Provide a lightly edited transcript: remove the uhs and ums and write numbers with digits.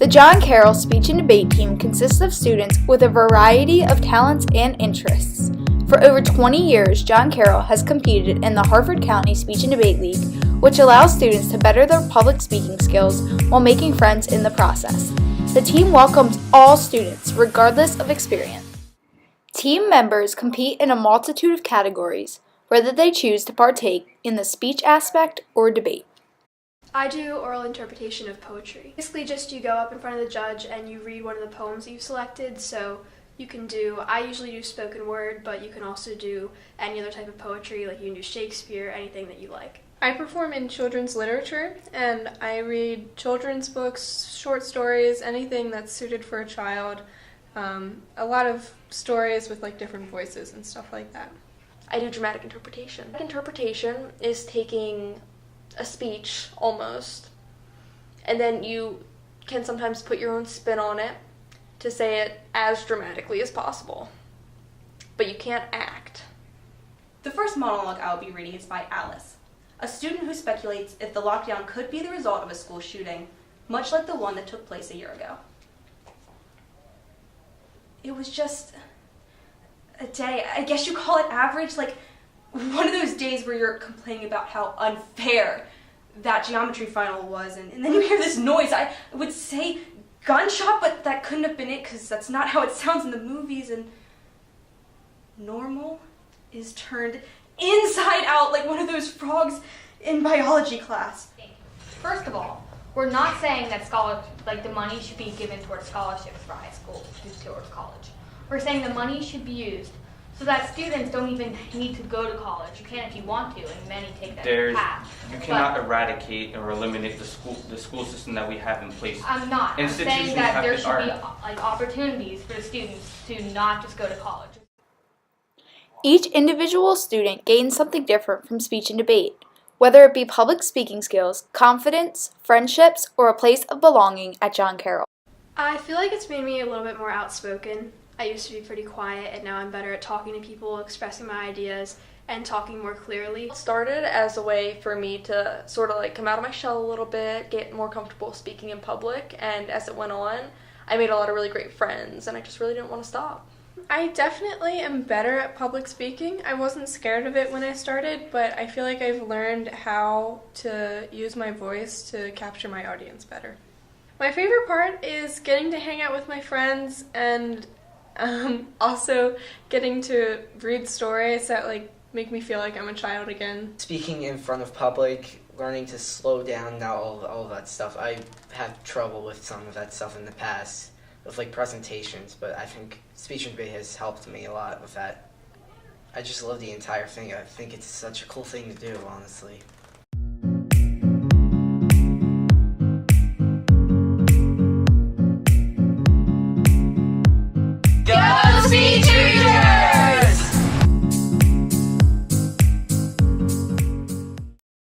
The John Carroll Speech and Debate team consists of students with a variety of talents and interests. For over 20 years, John Carroll has competed in the Harford County Speech and Debate League, which allows students to better their public speaking skills while making friends in the process. The team welcomes all students, regardless of experience. Team members compete in a multitude of categories, whether they choose to partake in the speech aspect or debate. I do oral interpretation of poetry. Basically just you go up in front of the judge and you read one of the poems that you've selected. So you can I usually do spoken word, but you can also do any other type of poetry, like you can do Shakespeare, anything that you like. I perform in children's literature, and I read children's books, short stories, anything that's suited for a child. A lot of stories with different voices and stuff like that. I do dramatic interpretation. Interpretation is taking a speech, almost, and then you can sometimes put your own spin on it to say it as dramatically as possible. But you can't act. The first monologue I will be reading is by Alice, a student who speculates if the lockdown could be the result of a school shooting, much like the one that took place a year ago. It was just a day, I guess you call it average, one of those days where you're complaining about how unfair that geometry final was, and then you hear this noise. I would say gunshot, but that couldn't have been it because that's not how it sounds in the movies, and normal is turned inside out like one of those frogs in biology class. First of all, we're not saying that the money should be given towards scholarships for high school, towards college. We're saying the money should be used so that students don't even need to go to college. You can if you want to, and many take that path. You cannot eradicate or eliminate the school system that we have in place. I'm not. I'm saying that there should be opportunities for the students to not just go to college. Each individual student gains something different from speech and debate, whether it be public speaking skills, confidence, friendships, or a place of belonging at John Carroll. I feel like it's made me a little bit more outspoken. I used to be pretty quiet, and now I'm better at talking to people, expressing my ideas, and talking more clearly. It started as a way for me to sort of come out of my shell a little bit, get more comfortable speaking in public, and as it went on, I made a lot of really great friends, and I just really didn't want to stop. I definitely am better at public speaking. I wasn't scared of it when I started, but I feel like I've learned how to use my voice to capture my audience better. My favorite part is getting to hang out with my friends and also getting to read stories that make me feel like I'm a child again. Speaking in front of public, learning to slow down, now all that stuff. I had trouble with some of that stuff in the past, with presentations, but I think speech and debate has helped me a lot with that. I just love the entire thing. I think it's such a cool thing to do, honestly.